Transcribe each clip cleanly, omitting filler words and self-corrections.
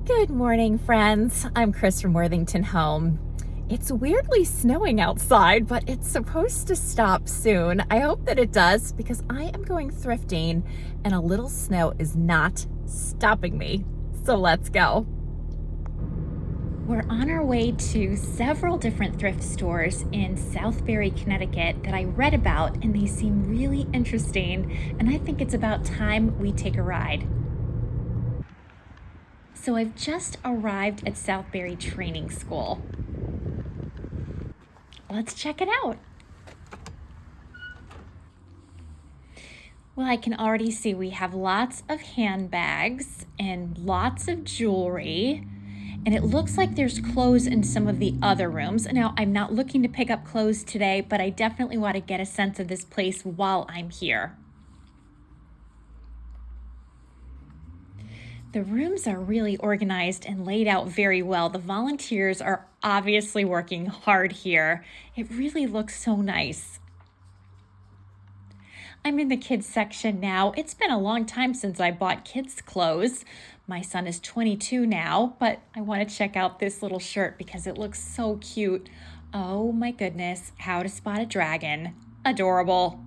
Good morning, friends. I'm Chris from Worthington Home. It's weirdly snowing outside, but it's supposed to stop soon. I hope that it does because I am going thrifting and a little snow is not stopping me. So let's go. We're on our way to several different thrift stores in Southbury, Connecticut that I read about, and they seem really interesting, and I think it's about time we take a ride. So I've just arrived at Southbury Training School. Let's check it out. Well, I can already see we have lots of handbags and lots of jewelry, and it looks like there's clothes in some of the other rooms. Now, I'm not looking to pick up clothes today, but I definitely want to get a sense of this place while I'm here. The rooms are really organized and laid out very well. The volunteers are obviously working hard here. It really looks so nice. I'm in the kids section now. It's been a long time since I bought kids clothes. My son is 22 now, but I want to check out this little shirt because it looks so cute. Oh my goodness, How to Spot a Dragon. Adorable.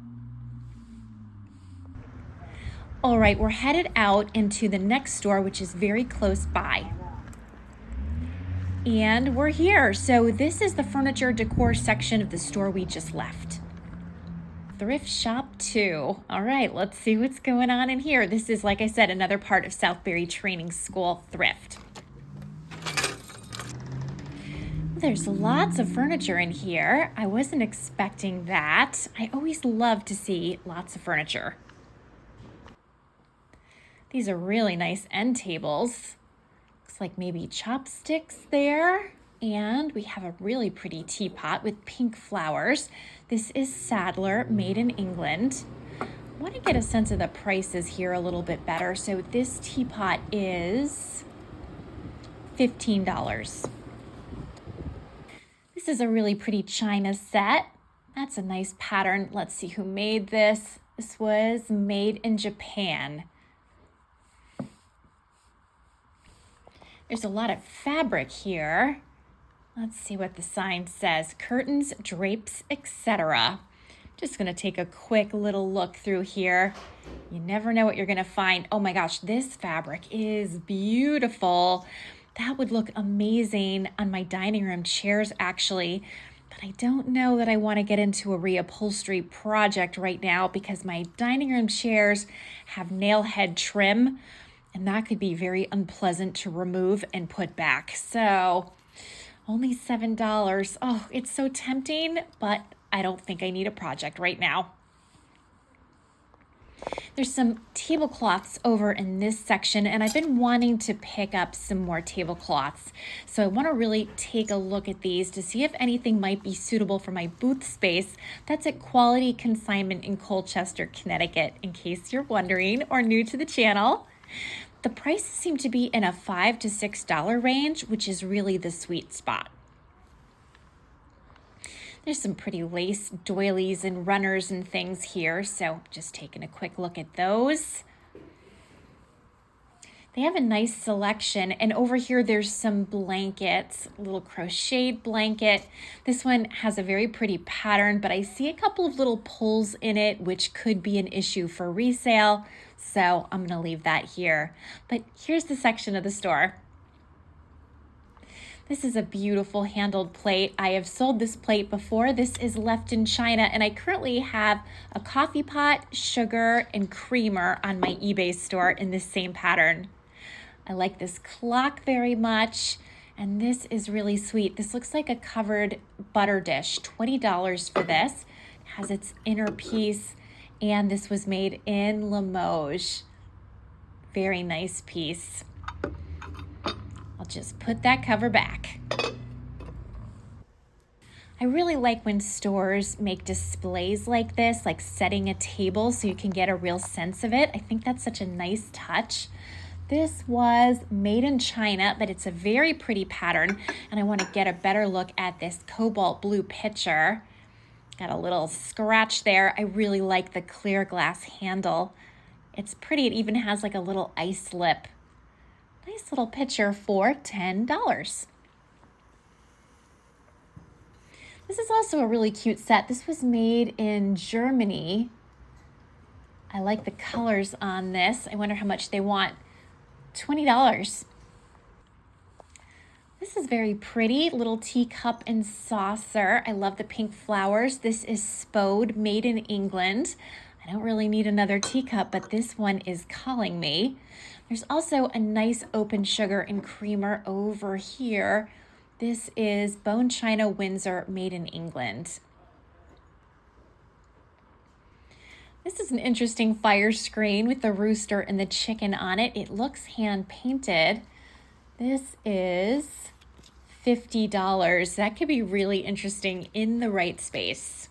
All right, we're headed out into the next store, which is very close by. And we're here. So this is the furniture decor section of the store we just left. Thrift Shop 2. All right, let's see what's going on in here. This is, like I said, another part of Southbury Training School Thrift. There's lots of furniture in here. I wasn't expecting that. I always love to see lots of furniture. These are really nice end tables. Looks like maybe chopsticks there. And we have a really pretty teapot with pink flowers. This is Sadler, made in England. I want to get a sense of the prices here a little bit better. So this teapot is $15. This is a really pretty china set. That's a nice pattern. Let's see who made this. This was made in Japan. There's a lot of fabric here. Let's see what the sign says. Curtains, drapes, etc. Just going to take a quick little look through here. You never know what you're going to find. Oh my gosh, this fabric is beautiful. That would look amazing on my dining room chairs, actually. But I don't know that I want to get into a reupholstery project right now because my dining room chairs have nail head trim. And that could be very unpleasant to remove and put back. So only $7. Oh, it's so tempting, but I don't think I need a project right now. There's some tablecloths over in this section, and I've been wanting to pick up some more tablecloths. So I want to really take a look at these to see if anything might be suitable for my booth space. That's at Quality Consignment in Colchester, Connecticut, in case you're wondering or new to the channel. The prices seem to be in a $5 to $6 range, which is really the sweet spot. There's some pretty lace doilies and runners and things here, so just taking a quick look at those. They have a nice selection, and over here there's some blankets, a little crocheted blanket. This one has a very pretty pattern, but I see a couple of little pulls in it, which could be an issue for resale, so I'm gonna leave that here. But here's the section of the store. This is a beautiful handled plate. I have sold this plate before. This is left in China, and I currently have a coffee pot, sugar, and creamer on my eBay store in this same pattern. I like this clock very much, and this is really sweet. This looks like a covered butter dish, $20 for this. It has its inner piece, and this was made in Limoges. Very nice piece. I'll just put that cover back. I really like when stores make displays like this, like setting a table so you can get a real sense of it. I think that's such a nice touch. This was made in China, but it's a very pretty pattern, and I want to get a better look at this cobalt blue pitcher. Got a little scratch there. I really like the clear glass handle. It's pretty. It even has like a little ice lip. Nice little picture for $10. This is also a really cute set. This was made in Germany. I like the colors on this. I wonder how much they want. $20. This is very pretty, little teacup and saucer. I love the pink flowers. This is Spode, made in England. I don't really need another teacup, but this one is calling me. There's also a nice open sugar and creamer over here. This is Bone China Windsor, made in England. This is an interesting fire screen with the rooster and the chicken on it. It looks hand painted. This is $50. That could be really interesting in the right space.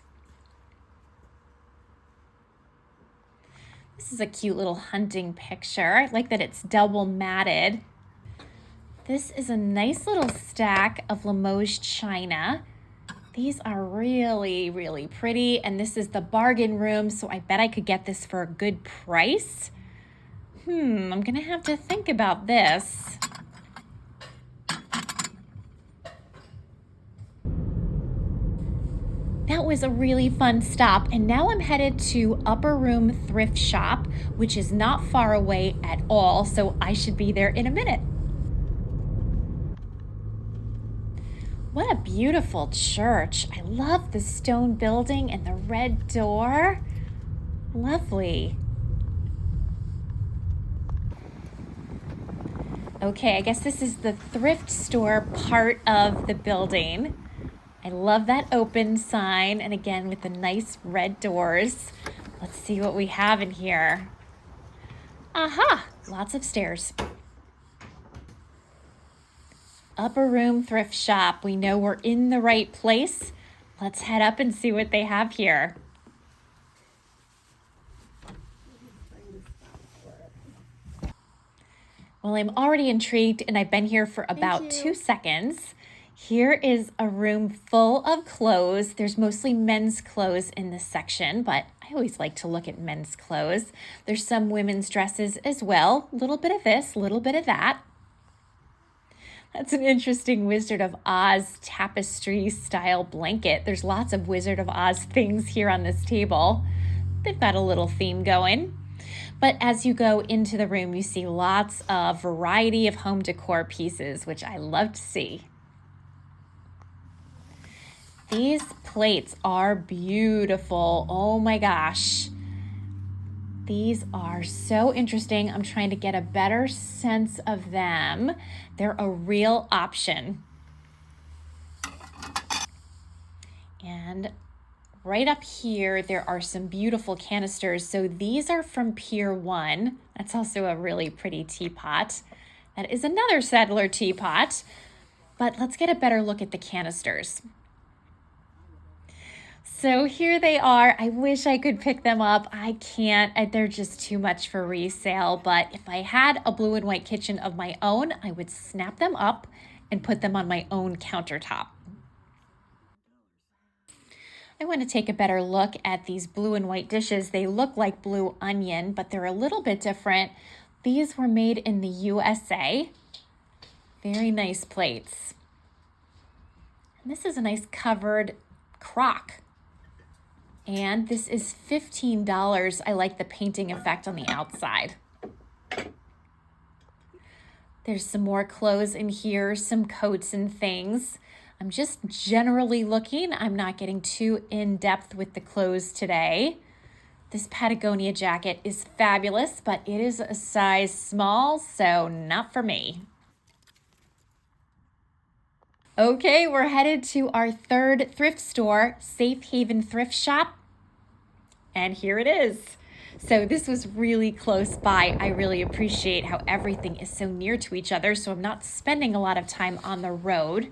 This is a cute little hunting picture. I like that it's double matted. This is a nice little stack of Limoges china. These are really, really pretty, and this is the bargain room, so I bet I could get this for a good price. I'm gonna have to think about this. That was a really fun stop, and now I'm headed to Upper Room Thrift Shop, which is not far away at all, so I should be there in a minute. What a beautiful church. I love the stone building and the red door. Lovely. Okay, I guess this is the thrift store part of the building. I love that open sign, and again with the nice red doors. Let's see what we have in here. Aha, lots of stairs. Upper Room Thrift Shop. We know we're in the right place. Let's head up and see what they have here. Well, I'm already intrigued, and I've been here for about 2 seconds. Here is a room full of clothes. There's mostly men's clothes in this section, but I always like to look at men's clothes. There's some women's dresses as well. A little bit of this, a little bit of that. That's an interesting Wizard of Oz tapestry style blanket. There's lots of Wizard of Oz things here on this table. They've got a little theme going. But as you go into the room, you see lots of variety of home decor pieces, which I love to see. These plates are beautiful. Oh my gosh. These are so interesting. I'm trying to get a better sense of them. They're a real option. And right up here, there are some beautiful canisters. So these are from Pier 1. That's also a really pretty teapot. That is another Settler teapot. But let's get a better look at the canisters. So here they are. I wish I could pick them up. I can't. They're just too much for resale. But if I had a blue and white kitchen of my own, I would snap them up and put them on my own countertop. I want to take a better look at these blue and white dishes. They look like blue onion, but they're a little bit different. These were made in the USA. Very nice plates. And this is a nice covered crock. And this is $15. I like the painting effect on the outside. There's some more clothes in here, some coats and things. I'm just generally looking. I'm not getting too in-depth with the clothes today. This Patagonia jacket is fabulous, but it is a size small, so not for me. Okay, we're headed to our third thrift store, Haven Thrift Shop. And here it is. So this was really close by. I really appreciate how everything is so near to each other, so I'm not spending a lot of time on the road.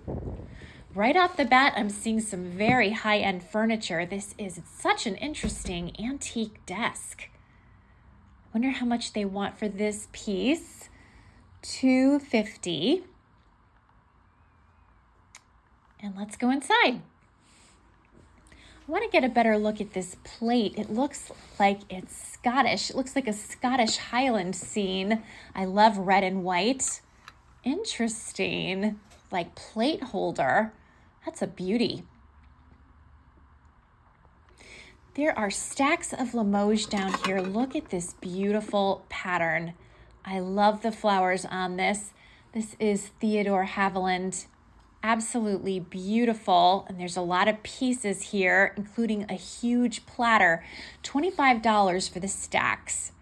Right off the bat, I'm seeing some very high-end furniture. This is such an interesting antique desk. I wonder how much they want for this piece. $250. And let's go inside. I want to get a better look at this plate. It looks like it's Scottish. It looks like a Scottish Highland scene. I love red and white. Interesting, like plate holder. That's a beauty. There are stacks of Limoges down here. Look at this beautiful pattern. I love the flowers on this. This is Theodore Haviland. Absolutely beautiful. And there's a lot of pieces here, including a huge platter. $25 for the stacks.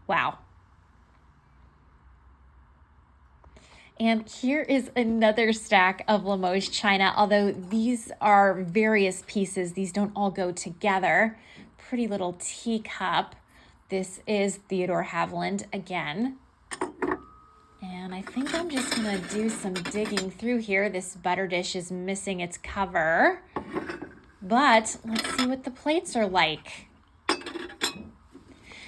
Wow. And here is another stack of Limoges china, although these are various pieces. These don't all go together. Pretty little teacup. This is Theodore Haviland again. And I think I'm just gonna do some digging through here. This butter dish is missing its cover, but let's see what the plates are like.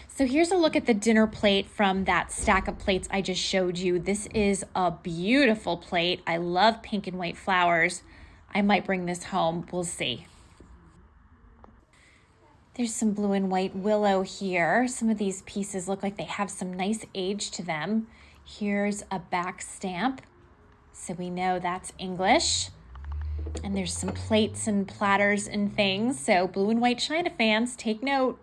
So here's a look at the dinner plate from that stack of plates I just showed you. This is a beautiful plate. I love pink and white flowers. I might bring this home, we'll see. There's some blue and white willow here. Some of these pieces look like they have some nice age to them. Here's a back stamp, so we know that's English. And there's some plates and platters and things, so blue and white china fans, take note.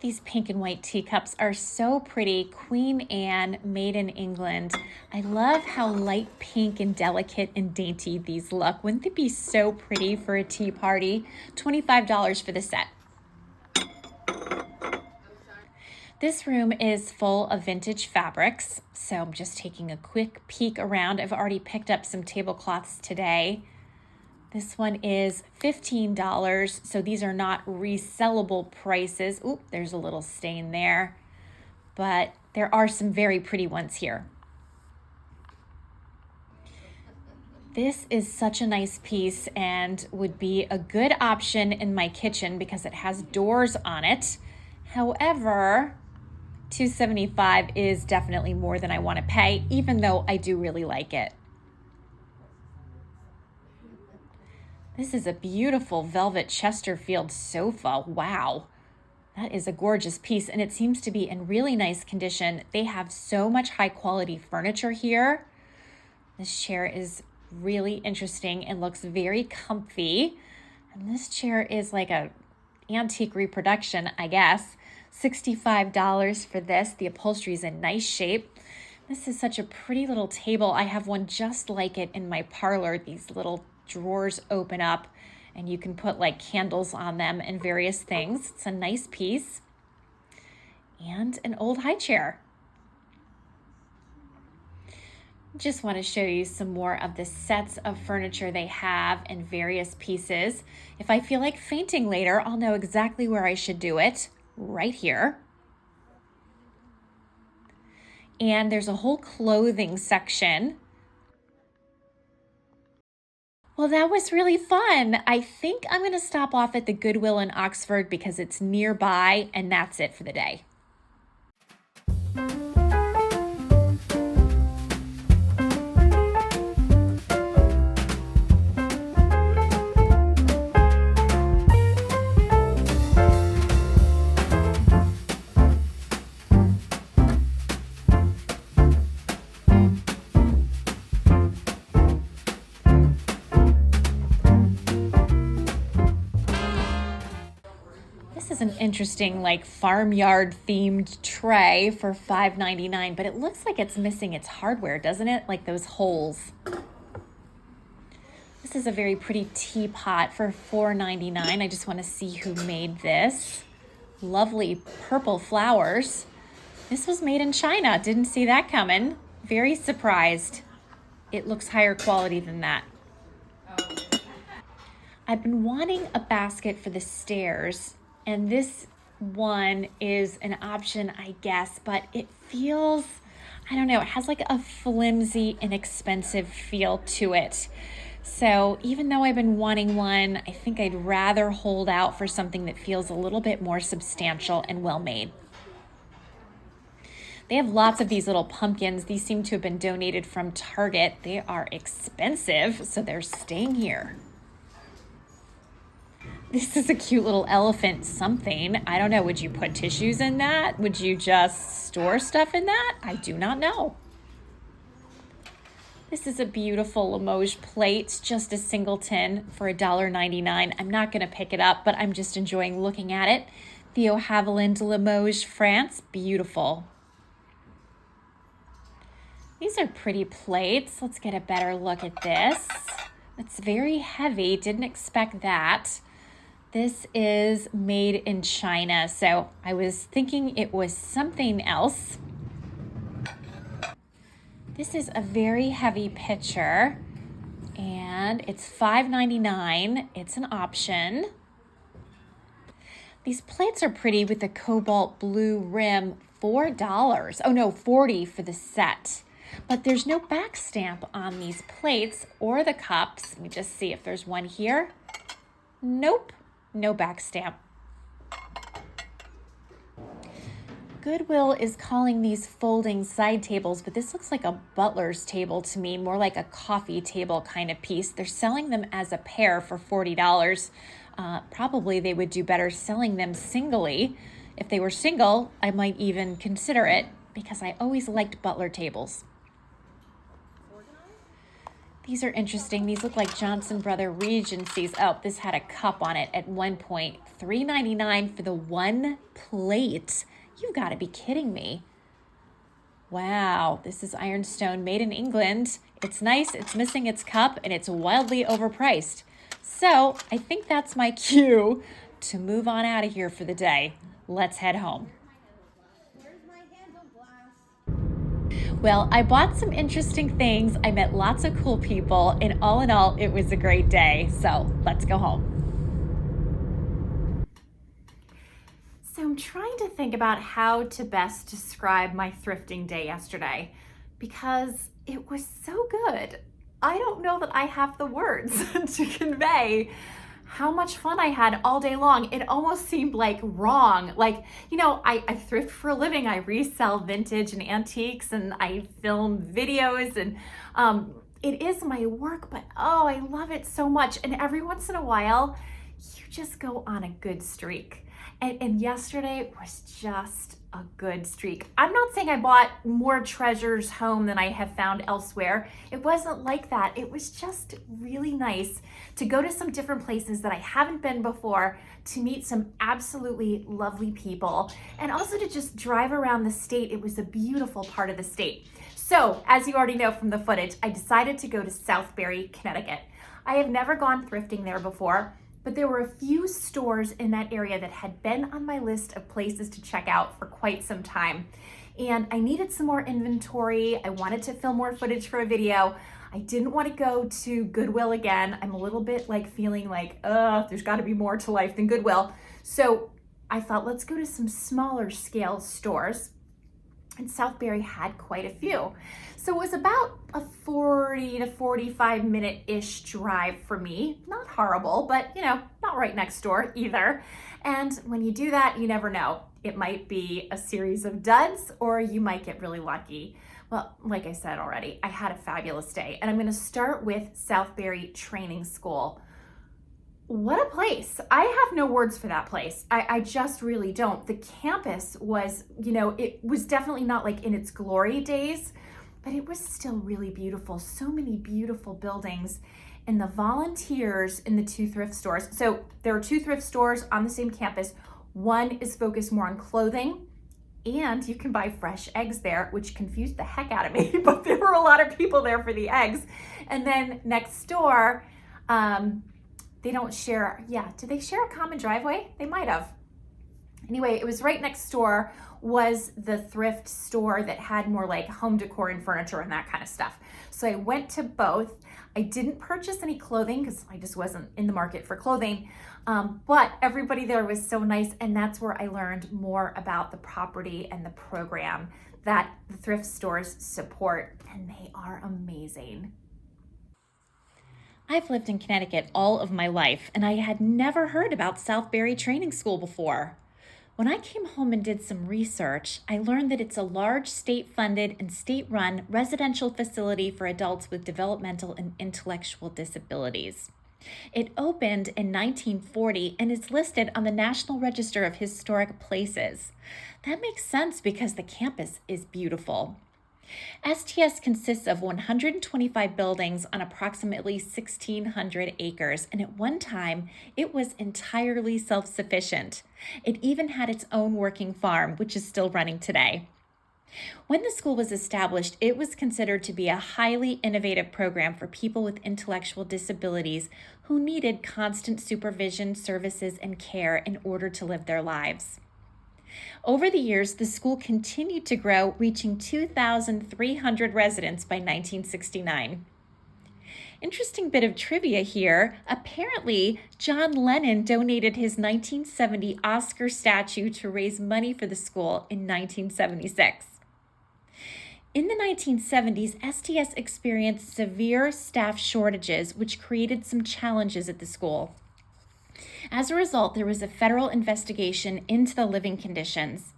These pink and white teacups are so pretty. Queen Anne, made in England. I love how light pink and delicate and dainty these look. Wouldn't they be so pretty for a tea party? $25 for the set. This room is full of vintage fabrics, so I'm just taking a quick peek around. I've already picked up some tablecloths today. This one is $15, so these are not resellable prices. Oop, there's a little stain there, but there are some very pretty ones here. This is such a nice piece and would be a good option in my kitchen because it has doors on it. However, $275 is definitely more than I want to pay, even though I do really like it. This is a beautiful velvet Chesterfield sofa. Wow, that is a gorgeous piece, and it seems to be in really nice condition. They have so much high quality furniture here. This chair is really interesting and looks very comfy. And this chair is like a antique reproduction, I guess. $65 for this. The upholstery is in nice shape. This is such a pretty little table. I have one just like it in my parlor. These little drawers open up and you can put like candles on them and various things. It's a nice piece. And an old high chair. Just want to show you some more of the sets of furniture they have and various pieces. If I feel like fainting later, I'll know exactly where I should do it. Right here. And there's a whole clothing section. Well, that was really fun. I think I'm going to stop off at the Goodwill in Oxford because it's nearby, and that's it for the day. This is an interesting like farmyard themed tray for $5.99, but it looks like it's missing its hardware, doesn't it? Like those holes. This is a very pretty teapot for $4.99. I just want to see who made this. Lovely purple flowers. This was made in China. Didn't see that coming. Very surprised. It looks higher quality than that. I've been wanting a basket for the stairs, and this one is an option, I guess, but it feels, I don't know, it has like a flimsy, inexpensive feel to it. So even though I've been wanting one, I think I'd rather hold out for something that feels a little bit more substantial and well-made. They have lots of these little pumpkins. These seem to have been donated from Target. They are expensive, so they're staying here. This is a cute little elephant something. I don't know. Would you put tissues in that? Would you just store stuff in that? I do not know. This is a beautiful Limoges plate, just a singleton for $1.99. I'm not going to pick it up, but I'm just enjoying looking at it. Theo Haviland, Limoges, France. Beautiful. These are pretty plates. Let's get a better look at this. It's very heavy. Didn't expect that. This is made in China, so I was thinking it was something else. This is a very heavy pitcher, and it's $5.99. It's an option. These plates are pretty with the cobalt blue rim, $4. Oh no, $40 for the set. But there's no back stamp on these plates or the cups. Let me just see if there's one here. Nope, no back stamp. Goodwill is calling these folding side tables, but this looks like a butler's table to me, more like a coffee table kind of piece. They're selling them as a pair for $40. Probably they would do better selling them singly. If they were single, I might even consider it because I always liked butler tables. These are interesting. These look like Johnson Brother Regencies. Oh, this had a cup on it at one point. $3.99 for the one plate. You've got to be kidding me. Wow, this is ironstone made in England. It's nice, it's missing its cup, and it's wildly overpriced. So I think that's my cue to move on out of here for the day. Let's head home. Well, I bought some interesting things. I met lots of cool people, and all in all, it was a great day. So let's go home. So I'm trying to think about how to best describe my thrifting day yesterday because it was so good. I don't know that I have the words to convey how much fun I had all day long. It almost seemed like wrong. Like, you know, I thrift for a living. I resell vintage and antiques and I film videos and it is my work, but oh, I love it so much. And every once in a while, you just go on a good streak. And yesterday was just a good streak. I'm not saying I bought more treasures home than I have found elsewhere. It wasn't like that. It was just really nice to go to some different places that I haven't been before, to meet some absolutely lovely people, and also to just drive around the state. It was a beautiful part of the state. So, as you already know from the footage, I decided to go to Southbury, Connecticut. I have never gone thrifting there before, but there were a few stores in that area that had been on my list of places to check out for quite some time. And I needed some more inventory. I wanted to film more footage for a video. I didn't want to go to Goodwill again. I'm a little bit like feeling like, there's got to be more to life than Goodwill. So I thought, let's go to some smaller scale stores. And Southbury had quite a few. So it was about a 40 to 45 minute-ish drive for me. Not horrible, but you know, not right next door either. And when you do that, you never know. It might be a series of duds or you might get really lucky. Well, like I said already, I had a fabulous day. And I'm gonna start with Southbury Training School. What a place. I have no words for that place. I just really don't. The campus was, you know, it was definitely not like in its glory days, but it was still really beautiful. So many beautiful buildings, and the volunteers in the two thrift stores. So there are two thrift stores on the same campus. One is focused more on clothing, and you can buy fresh eggs there, which confused the heck out of me, but there were a lot of people there for the eggs. And then next door, they don't share, do they share a common driveway? They might have. Anyway, it was right next door was the thrift store that had more like home decor and furniture and that kind of stuff. So I went to both. I didn't purchase any clothing because I just wasn't in the market for clothing, but everybody there was so nice, and that's where I learned more about the property and the program that the thrift stores support, and they are amazing. I've lived in Connecticut all of my life, and I had never heard about Southbury Training School before. When I came home and did some research, I learned that it's a large state-funded and state-run residential facility for adults with developmental and intellectual disabilities. It opened in 1940 and is listed on the National Register of Historic Places. That makes sense because the campus is beautiful. STS consists of 125 buildings on approximately 1,600 acres, and at one time, it was entirely self-sufficient. It even had its own working farm, which is still running today. When the school was established, it was considered to be a highly innovative program for people with intellectual disabilities who needed constant supervision, services, and care in order to live their lives. Over the years, the school continued to grow, reaching 2,300 residents by 1969. Interesting bit of trivia here. Apparently, John Lennon donated his 1970 Oscar statue to raise money for the school in 1976. In the 1970s, STS experienced severe staff shortages, which created some challenges at the school. As a result, there was a federal investigation into the living conditions.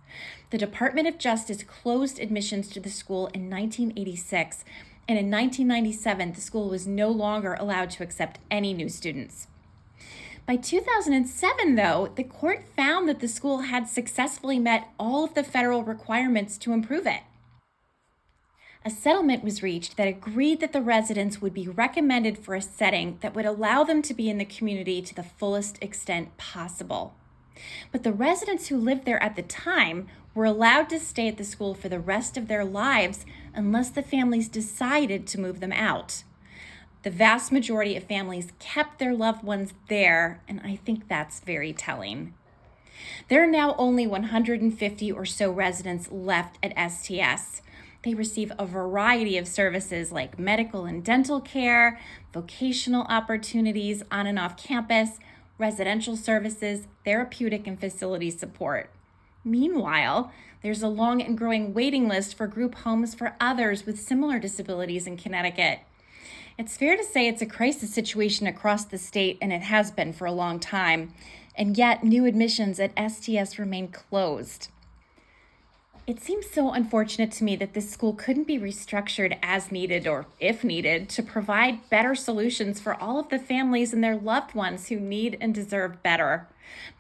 The Department of Justice closed admissions to the school in 1986, and in 1997, the school was no longer allowed to accept any new students. By 2007, though, the court found that the school had successfully met all of the federal requirements to improve it. A settlement was reached that agreed that the residents would be recommended for a setting that would allow them to be in the community to the fullest extent possible. But the residents who lived there at the time were allowed to stay at the school for the rest of their lives unless the families decided to move them out. The vast majority of families kept their loved ones there, and I think that's very telling. There are now only 150 or so residents left at STS. They receive a variety of services like medical and dental care, vocational opportunities on and off campus, residential services, therapeutic and facility support. Meanwhile, there's a long and growing waiting list for group homes for others with similar disabilities in Connecticut. It's fair to say it's a crisis situation across the state, and it has been for a long time, and yet new admissions at STS remain closed. It seems so unfortunate to me that this school couldn't be restructured as needed or if needed to provide better solutions for all of the families and their loved ones who need and deserve better.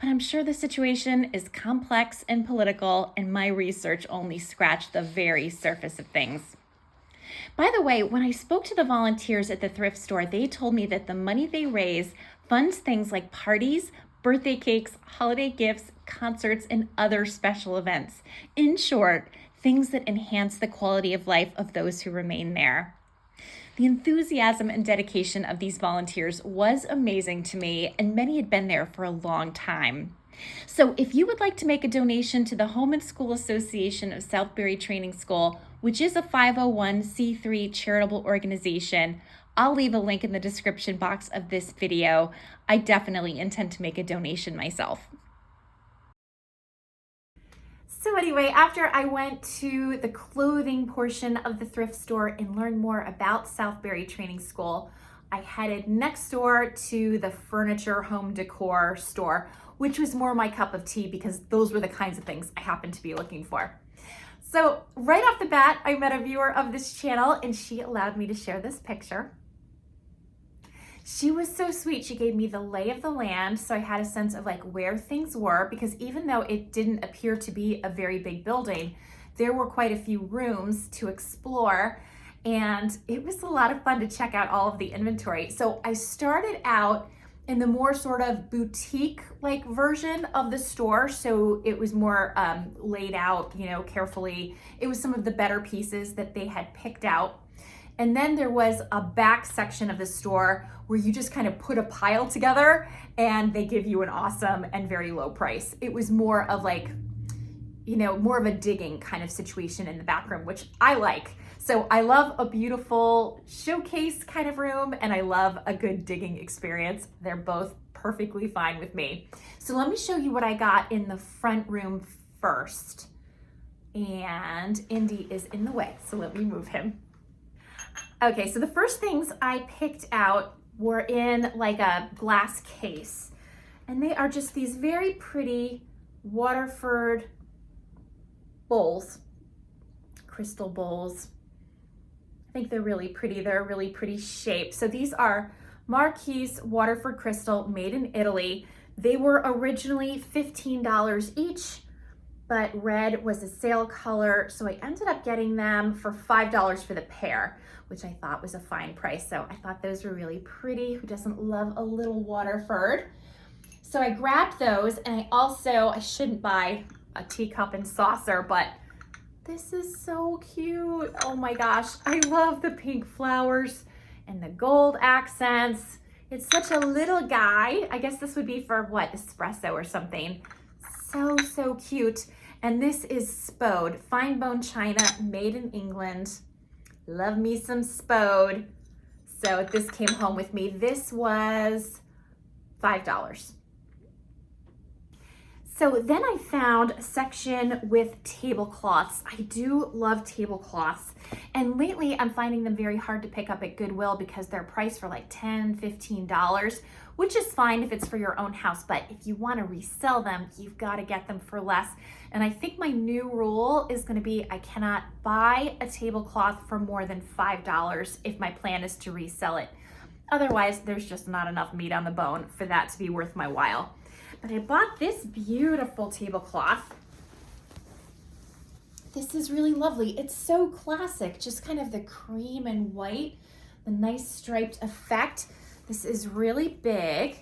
But I'm sure the situation is complex and political, and my research only scratched the very surface of things. By the way, when I spoke to the volunteers at the thrift store, they told me that the money they raise funds things like parties, birthday cakes, holiday gifts, concerts, and other special events. In short, things that enhance the quality of life of those who remain there. The enthusiasm and dedication of these volunteers was amazing to me, and many had been there for a long time. So if you would like to make a donation to the Home and School Association of Southbury Training School, which is a 501c3 charitable organization, I'll leave a link in the description box of this video. I definitely intend to make a donation myself. So anyway, after I went to the clothing portion of the thrift store and learned more about Southbury Training School, I headed next door to the furniture home decor store, which was more my cup of tea because those were the kinds of things I happened to be looking for. So right off the bat, I met a viewer of this channel and she allowed me to share this picture. She was so sweet. She gave me the lay of the land, so I had a sense of like where things were, because even though it didn't appear to be a very big building, there were quite a few rooms to explore, and it was a lot of fun to check out all of the inventory. So I started out in the more sort of boutique-like version of the store, so it was more laid out, carefully. It was some of the better pieces that they had picked out. And then there was a back section of the store where you just kind of put a pile together and they give you an awesome and very low price. It was more of like, more of a digging kind of situation in the back room, which I like. So I love a beautiful showcase kind of room, and I love a good digging experience. They're both perfectly fine with me. So let me show you what I got in the front room first. And Indy is in the way, so let me move him. Okay, so the first things I picked out were in like a glass case, and they are just these very pretty Waterford bowls, crystal bowls. I think they're really pretty. They're a really pretty shape. So these are Marquise Waterford Crystal, made in Italy. They were originally $15 each, but red was a sale color, so I ended up getting them for $5 for the pair, which I thought was a fine price. So I thought those were really pretty. Who doesn't love a little Waterford? So I grabbed those, and I shouldn't buy a teacup and saucer, but this is so cute. Oh my gosh, I love the pink flowers and the gold accents. It's such a little guy. I guess this would be for what, espresso or something. So cute. And this is Spode, fine bone china, made in England. Love me some Spode. So this came home with me. This was $5. So then I found a section with tablecloths. I do love tablecloths. And lately I'm finding them very hard to pick up at Goodwill because they're priced for like $10, $15, which is fine if it's for your own house. But if you want to resell them, you've got to get them for less. And I think my new rule is going to be I cannot buy a tablecloth for more than $5 if my plan is to resell it. Otherwise, there's just not enough meat on the bone for that to be worth my while. But I bought this beautiful tablecloth. This is really lovely. It's so classic, just kind of the cream and white, the nice striped effect. This is really big.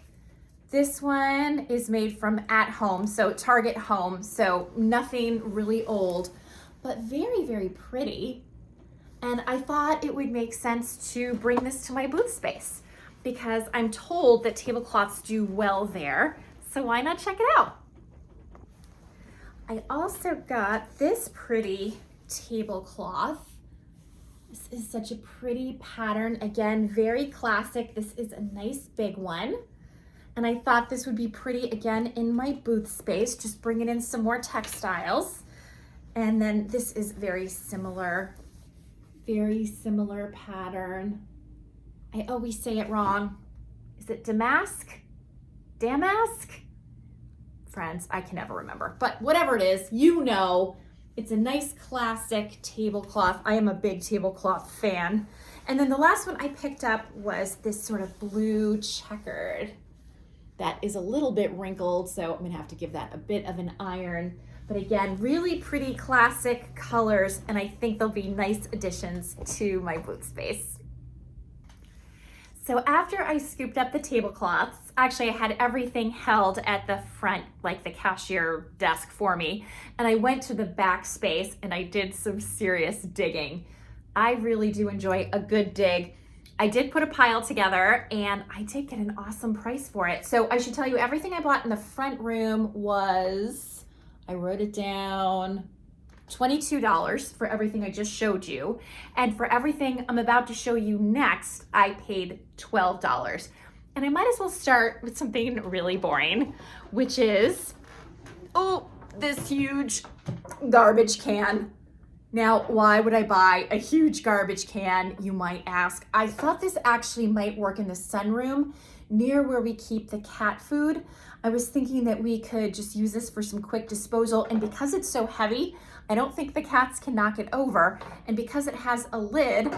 This one is made from At Home, so Target Home, so nothing really old, but very pretty. And I thought it would make sense to bring this to my booth space because I'm told that tablecloths do well there. So why not check it out? I also got this pretty tablecloth. This is such a pretty pattern. Again, very classic. This is a nice big one. And I thought this would be pretty again in my booth space, just bringing in some more textiles. And then this is very similar pattern. I always say it wrong. Is it damask? Damask? Friends, I can never remember, but whatever it is, you know, it's a nice classic tablecloth. I am a big tablecloth fan. And then the last one I picked up was this sort of blue checkered that is a little bit wrinkled, so I'm gonna have to give that a bit of an iron. But again, really pretty classic colors, and I think they'll be nice additions to my booth space. So after I scooped up the tablecloths, actually I had everything held at the front, like the cashier desk for me, and I went to the back space and I did some serious digging. I really do enjoy a good dig. I did put a pile together and I did get an awesome price for it. So I should tell you, everything I bought in the front room was, I wrote it down, $22 for everything I just showed you. And for everything I'm about to show you next, I paid $12. And I might as well start with something really boring, which is, this huge garbage can. Now, why would I buy a huge garbage can, you might ask? I thought this actually might work in the sunroom near where we keep the cat food. I was thinking that we could just use this for some quick disposal, and because it's so heavy, I don't think the cats can knock it over, and because it has a lid,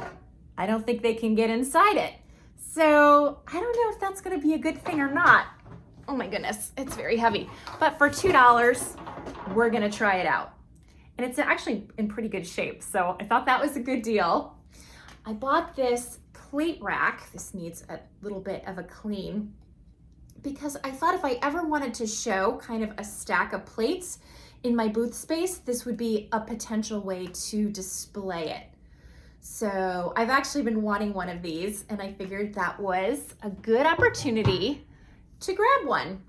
I don't think they can get inside it. So I don't know if that's gonna be a good thing or not. Oh my goodness, it's very heavy. But for $2, we're gonna try it out. And it's actually in pretty good shape, so I thought that was a good deal. I bought this plate rack. This needs a little bit of a clean because I thought if I ever wanted to show kind of a stack of plates in my booth space, this would be a potential way to display it. So I've actually been wanting one of these, and I figured that was a good opportunity to grab one.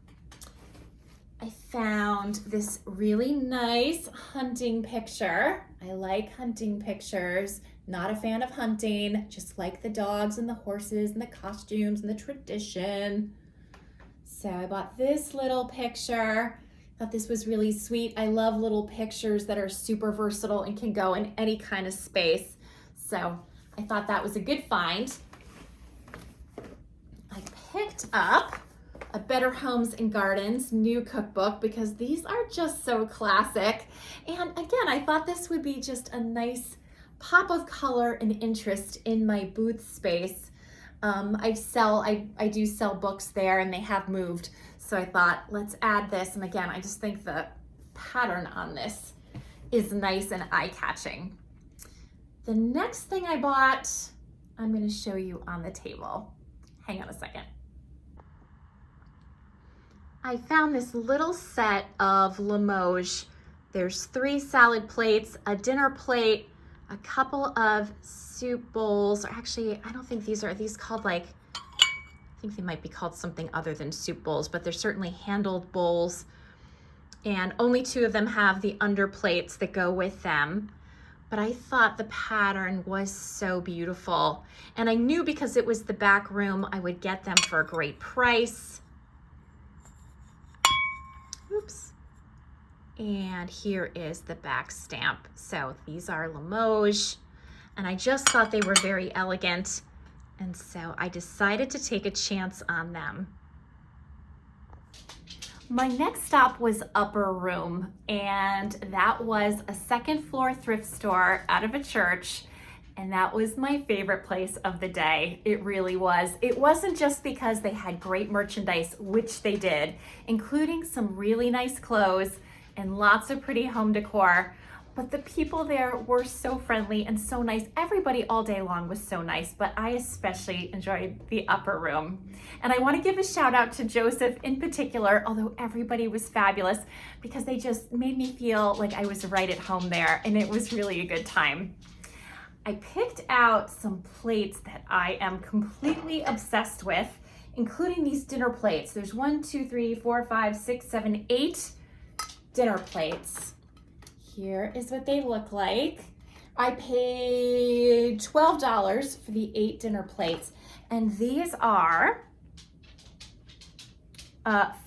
I found this really nice hunting picture. I like hunting pictures, not a fan of hunting, just like the dogs and the horses and the costumes and the tradition. So I bought this little picture. Thought this was really sweet. I love little pictures that are super versatile and can go in any kind of space. So I thought that was a good find. I picked up a Better Homes and Gardens new cookbook because these are just so classic. And again, I thought this would be just a nice pop of color and interest in my booth space. I do sell books there, and they have moved. So I thought, let's add this. And again, I just think the pattern on this is nice and eye-catching. The next thing I bought, I'm going to show you on the table. Hang on a second. I found this little set of Limoges. There's 3 salad plates, a dinner plate, a couple of soup bowls. Or actually, I don't think these called, like, I think they might be called something other than soup bowls, but they're certainly handled bowls. And only 2 of them have the under plates that go with them. But I thought the pattern was so beautiful. And I knew because it was the back room, I would get them for a great price. Oops. And here is the back stamp. So these are Limoges, and I just thought they were very elegant. And so I decided to take a chance on them. My next stop was Upper Room, and that was a 2nd floor thrift store out of a church. And that was my favorite place of the day. It really was. It wasn't just because they had great merchandise, which they did, including some really nice clothes and lots of pretty home decor, but the people there were so friendly and so nice. Everybody all day long was so nice, but I especially enjoyed the Upper Room. And I want to give a shout out to Joseph in particular, although everybody was fabulous, because they just made me feel like I was right at home there, and it was really a good time. I picked out some plates that I am completely obsessed with, including these dinner plates. There's 1, 2, 3, 4, 5, 6, 7, 8 dinner plates. Here is what they look like. I paid $12 for the 8 dinner plates, and these are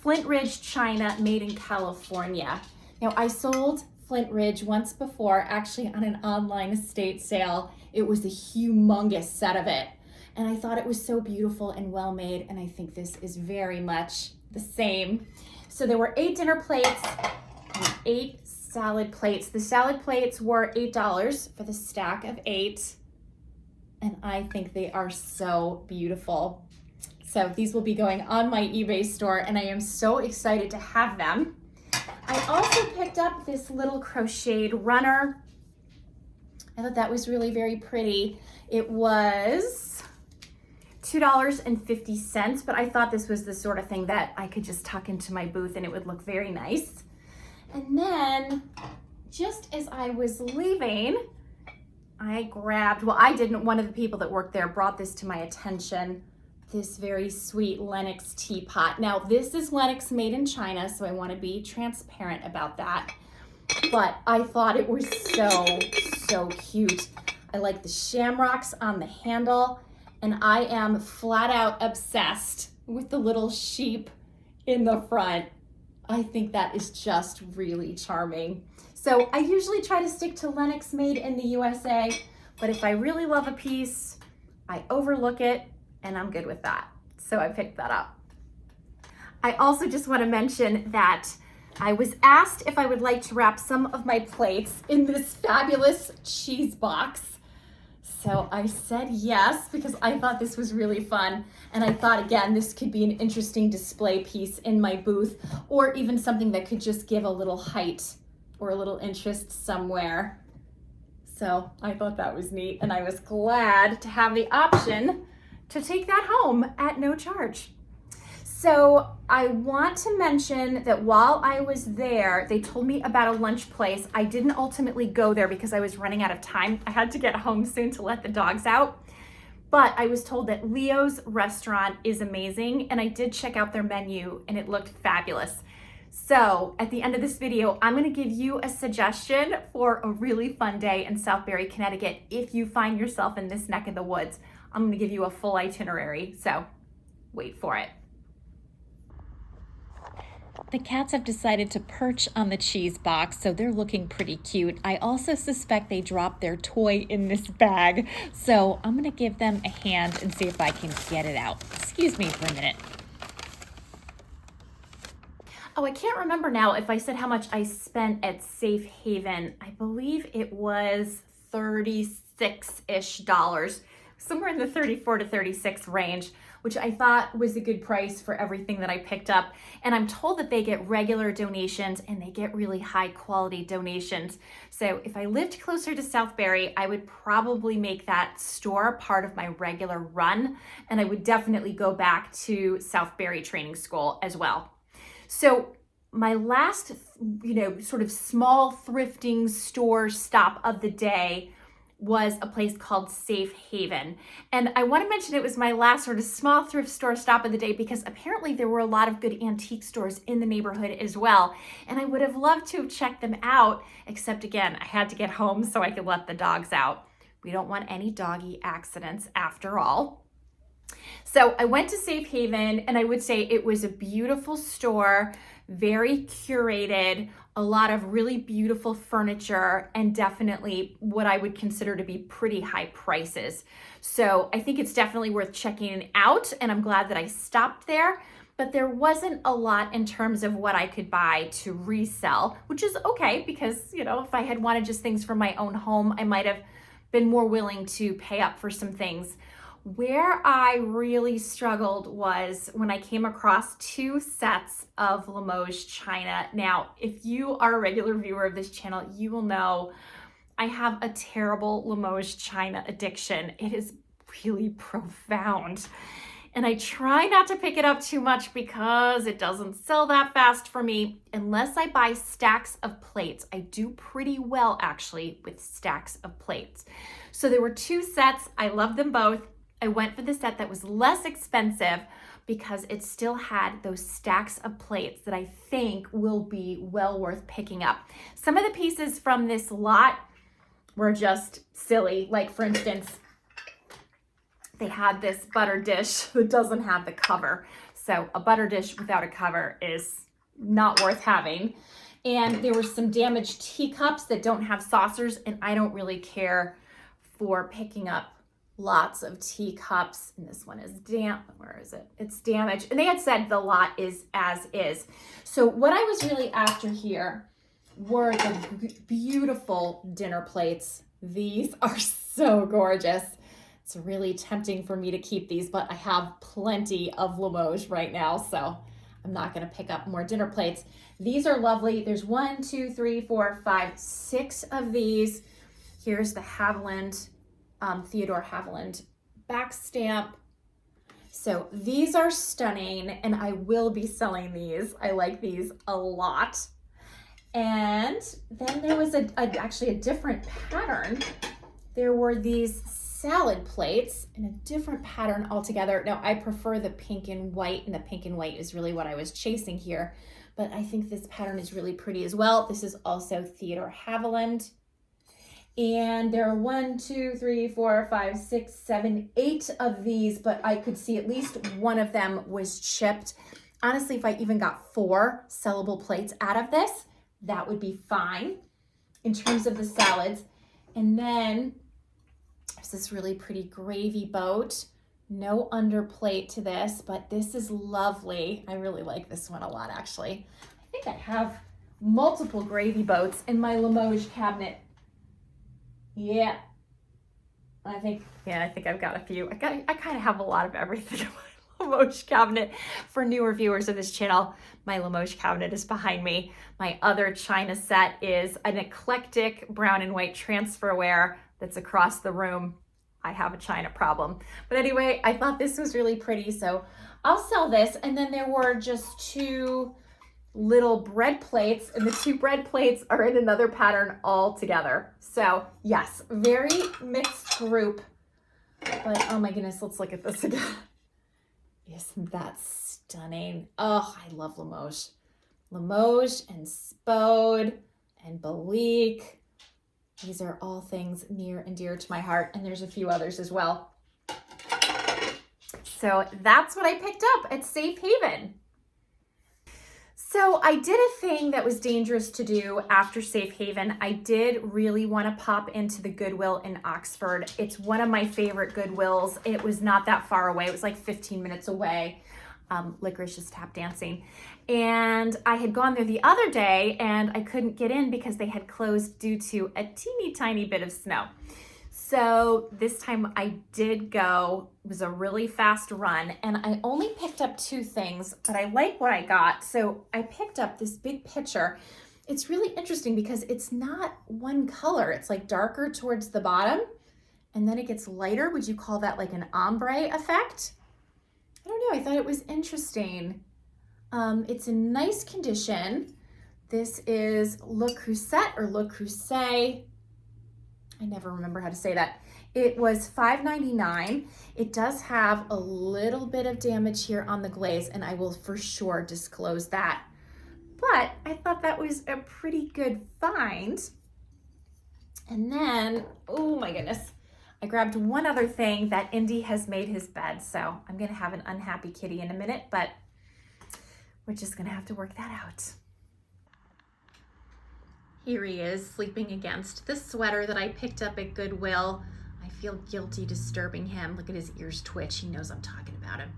Flint Ridge china made in California. Now, I sold Flint Ridge once before, actually on an online estate sale. It was a humongous set of it, and I thought it was so beautiful and well made, and I think this is very much the same. So there were 8 dinner plates and 8 salad plates. The salad plates were $8 for the stack of 8, and I think they are so beautiful. So these will be going on my eBay store, and I am so excited to have them. I also picked up this little crocheted runner. I thought that was really very pretty. It was $2.50, but I thought this was the sort of thing that I could just tuck into my booth and it would look very nice. And then just as I was leaving, I grabbed, well, I didn't, one of the people that worked there brought this to my attention, this very sweet Lenox teapot. Now, this is Lenox made in China, so I want to be transparent about that. But I thought it was so cute. I like the shamrocks on the handle, and I am flat out obsessed with the little sheep in the front. I think that is just really charming. So I usually try to stick to Lenox made in the USA, but if I really love a piece, I overlook it and I'm good with that. So I picked that up. I also just want to mention that I was asked if I would like to wrap some of my plates in this fabulous cheese box. So I said yes, because I thought this was really fun. And I thought, again, this could be an interesting display piece in my booth, or even something that could just give a little height or a little interest somewhere. So I thought that was neat, and I was glad to have the option to take that home at no charge. So I want to mention that while I was there, they told me about a lunch place. I didn't ultimately go there because I was running out of time. I had to get home soon to let the dogs out. But I was told that Leo's restaurant is amazing, and I did check out their menu and it looked fabulous. So at the end of this video, I'm gonna give you a suggestion for a really fun day in Southbury, Connecticut. If you find yourself in this neck of the woods, I'm gonna give you a full itinerary, so wait for it. The cats have decided to perch on the cheese box, so they're looking pretty cute. I also suspect they dropped their toy in this bag, so I'm gonna give them a hand and see if I can get it out. Excuse me for a minute. Oh, I can't remember now if I said how much I spent at Safe Haven. I believe it was $36-ish. somewhere in the 34 to 36 range, which I thought was a good price for everything that I picked up. And I'm told that they get regular donations and they get really high quality donations. So if I lived closer to Southbury, I would probably make that store part of my regular run. And I would definitely go back to Southbury Training School as well. So my last, sort of small thrifting store stop of the day was a place called Safe Haven. And I want to mention it was my last sort of small thrift store stop of the day because apparently there were a lot of good antique stores in the neighborhood as well. And I would have loved to have checked them out, except again, I had to get home so I could let the dogs out. We don't want any doggy accidents after all. So I went to Safe Haven, and I would say it was a beautiful store, very curated, a lot of really beautiful furniture, and definitely what I would consider to be pretty high prices. So I think it's definitely worth checking out, and I'm glad that I stopped there. But there wasn't a lot in terms of what I could buy to resell, which is okay because, if I had wanted just things for my own home, I might have been more willing to pay up for some things. Where I really struggled was when I came across 2 sets of Limoges china. Now, if you are a regular viewer of this channel, you will know I have a terrible Limoges china addiction. It is really profound. And I try not to pick it up too much because it doesn't sell that fast for me unless I buy stacks of plates. I do pretty well actually with stacks of plates. So there were 2 sets. I love them both. I went for the set that was less expensive because it still had those stacks of plates that I think will be well worth picking up. Some of the pieces from this lot were just silly. Like for instance, they had this butter dish that doesn't have the cover. So a butter dish without a cover is not worth having. And there were some damaged teacups that don't have saucers, and I don't really care for picking up lots of teacups, and this one is where is it? It's damaged. And they had said the lot is as is. So what I was really after here were the beautiful dinner plates. These are so gorgeous. It's really tempting for me to keep these, but I have plenty of Limoges right now, so I'm not going to pick up more dinner plates. These are lovely. There's 1, 2, 3, 4, 5, 6 of these. Here's the Haviland, Theodore Haviland back stamp. So these are stunning, and I will be selling these. I like these a lot. And then there was actually a different pattern. There were these salad plates in a different pattern altogether. Now I prefer the pink and white, and the pink and white is really what I was chasing here, but I think this pattern is really pretty as well. This is also Theodore Haviland. And there are 1, 2, 3, 4, 5, 6, 7, 8 of these, but I could see at least one of them was chipped. Honestly, if I even got 4 sellable plates out of this, that would be fine in terms of the salads. And then there's this really pretty gravy boat. No underplate to this, but this is lovely. I really like this one a lot, actually. I think I have multiple gravy boats in my Limoges cabinet. Yeah, I think I've got a few. I kind of have a lot of everything in my Limoges cabinet. For newer viewers of this channel, my Limoges cabinet is behind me. My other china set is an eclectic brown and white transferware that's across the room. I have a china problem. But anyway, I thought this was really pretty, so I'll sell this. And then there were just 2 little bread plates, and the 2 bread plates are in another pattern altogether. So yes, very mixed group, but oh my goodness, let's look at this again. Isn't that stunning? Oh, I love Limoges. Limoges and Spode and Belique. These are all things near and dear to my heart, and there's a few others as well. So that's what I picked up at Safe Haven. So I did a thing that was dangerous to do after Safe Haven. I did really want to pop into the Goodwill in Oxford. It's one of my favorite Goodwills. It was not that far away. It was like 15 minutes away. Licorice is tap dancing. And I had gone there the other day and I couldn't get in because they had closed due to a teeny tiny bit of snow. So this time I did go. It was a really fast run and I only picked up 2 things, but I like what I got. So I picked up this big pitcher. It's really interesting because it's not one color. It's like darker towards the bottom and then it gets lighter. Would you call that like an ombre effect? I don't know. I thought it was interesting. It's in nice condition. This is Le Creuset or Le Creuset. I never remember how to say that. It was $5.99. It does have a little bit of damage here on the glaze, and I will for sure disclose that. But I thought that was a pretty good find. And then, oh my goodness, I grabbed one other thing that Indy has made his bed. So I'm gonna have an unhappy kitty in a minute, but we're just gonna have to work that out. Here he is sleeping against the sweater that I picked up at Goodwill. I feel guilty disturbing him. Look at his ears twitch. He knows I'm talking about him.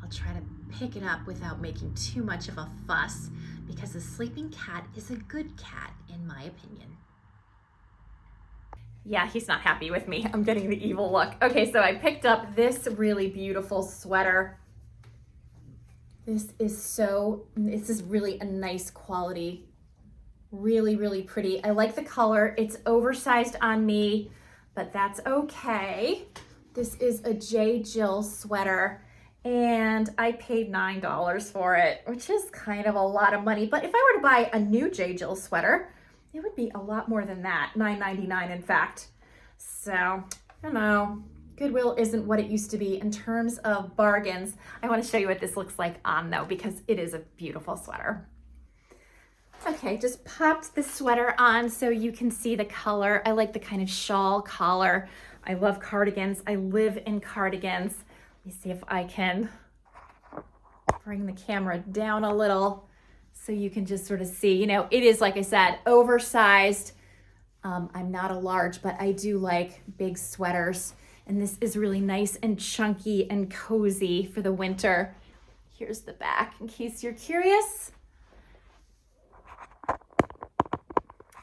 I'll try to pick it up without making too much of a fuss because a sleeping cat is a good cat in my opinion. Yeah, he's not happy with me. I'm getting the evil look. Okay, so I picked up this really beautiful sweater. This is really a nice quality. Really, really pretty. I like the color. It's oversized on me, but that's okay. This is a J. Jill sweater, and I paid $9 for it, which is kind of a lot of money. But if I were to buy a new J. Jill sweater, it would be a lot more than that, $9.99 in fact. So, I don't know. Goodwill isn't what it used to be in terms of bargains. I want to show you what this looks like on though, because it is a beautiful sweater. Okay, just popped the sweater on so you can see the color. I like the kind of shawl collar. I love cardigans. I live in cardigans. Let me see if I can bring the camera down a little so you can just sort of see. You know, it is, like I said, oversized. I'm not a large, but I do like big sweaters. And this is really nice and chunky and cozy for the winter. Here's the back in case you're curious.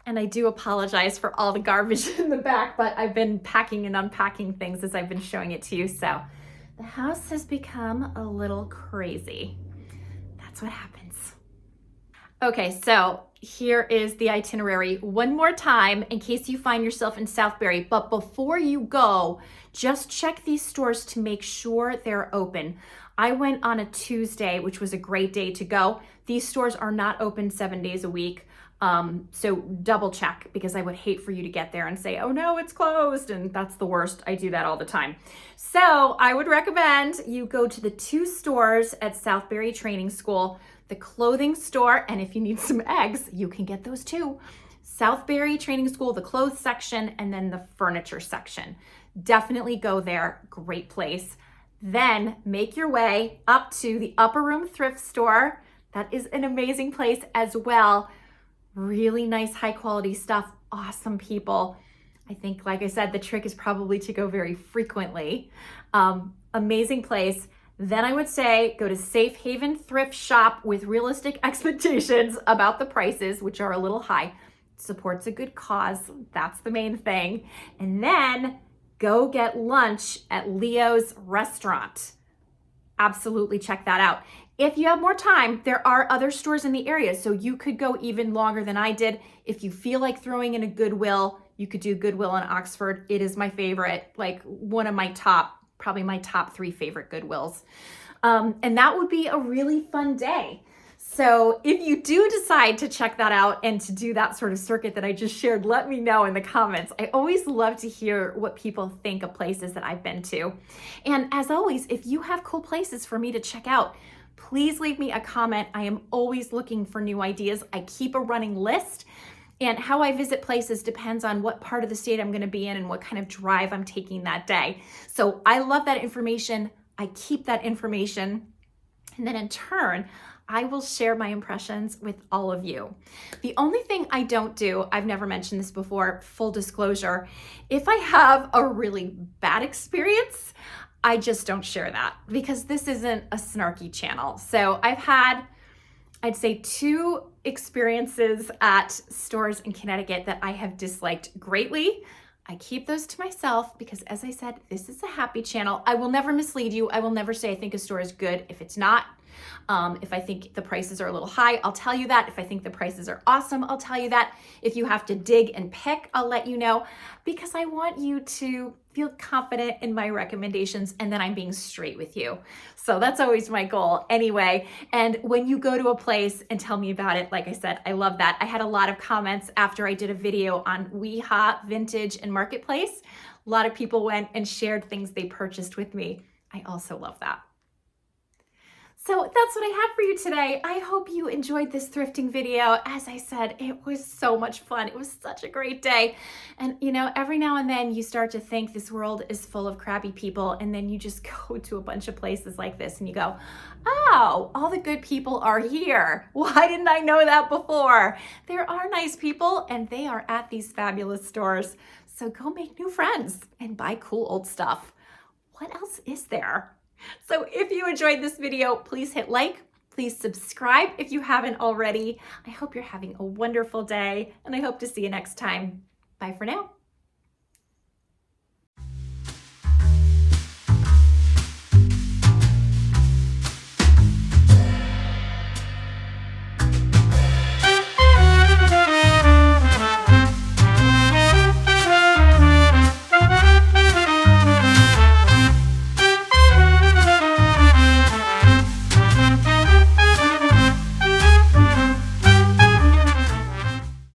And I do apologize for all the garbage in the back, but I've been packing and unpacking things as I've been showing it to you. So the house has become a little crazy. That's what happens. Okay, so here is the itinerary one more time in case you find yourself in Southbury. But before you go, just check these stores to make sure they're open. I went on a Tuesday, which was a great day to go. These stores are not open 7 days a week. So double check because I would hate for you to get there and say, oh no, it's closed. And that's the worst. I do that all the time. So I would recommend you go to the 2 stores at Southbury Training School, the clothing store. And if you need some eggs, you can get those too. Southbury Training School, the clothes section, and then the furniture section. Definitely go there. Great place. Then make your way up to the Upper Room Thrift Store. That is an amazing place as well. Really nice, high quality stuff, awesome people. I think, like I said, the trick is probably to go very frequently. Amazing place. Then I would say go to Safe Haven Thrift Shop with realistic expectations about the prices, which are a little high. Supports a good cause. That's the main thing. And then go get lunch at Leo's restaurant. Absolutely check that out. If you have more time, there are other stores in the area, so you could go even longer than I did. If you feel like throwing in a Goodwill, you could do Goodwill in Oxford. It is my favorite, like one of my probably my top 3 favorite Goodwills. And that would be a really fun day. So if you do decide to check that out and to do that sort of circuit that I just shared, let me know in the comments. I always love to hear what people think of places that I've been to. And as always, if you have cool places for me to check out, please leave me a comment. I am always looking for new ideas. I keep a running list, and how I visit places depends on what part of the state I'm going to be in and what kind of drive I'm taking that day. So I love that information. I keep that information, and then in turn, I will share my impressions with all of you. The only thing I don't do, I've never mentioned this before, full disclosure, if I have a really bad experience, I just don't share that because this isn't a snarky channel. So I've had, I'd say 2 experiences at stores in Connecticut that I have disliked greatly. I keep those to myself because, as I said, this is a happy channel. I will never mislead you. I will never say I think a store is good if it's not. If I think the prices are a little high, I'll tell you that. If I think the prices are awesome, I'll tell you that. If you have to dig and pick, I'll let you know, because I want you to feel confident in my recommendations and that I'm being straight with you. So that's always my goal anyway. And when you go to a place and tell me about it, like I said, I love that. I had a lot of comments after I did a video on WeHa, Vintage, and Marketplace. A lot of people went and shared things they purchased with me. I also love that. So that's what I have for you today. I hope you enjoyed this thrifting video. As I said, it was so much fun. It was such a great day. And you know, every now and then you start to think this world is full of crappy people, and then you just go to a bunch of places like this and you go, oh, all the good people are here. Why didn't I know that before? There are nice people and they are at these fabulous stores. So go make new friends and buy cool old stuff. What else is there? So if you enjoyed this video, please hit like, please subscribe if you haven't already. I hope you're having a wonderful day, and I hope to see you next time. Bye for now.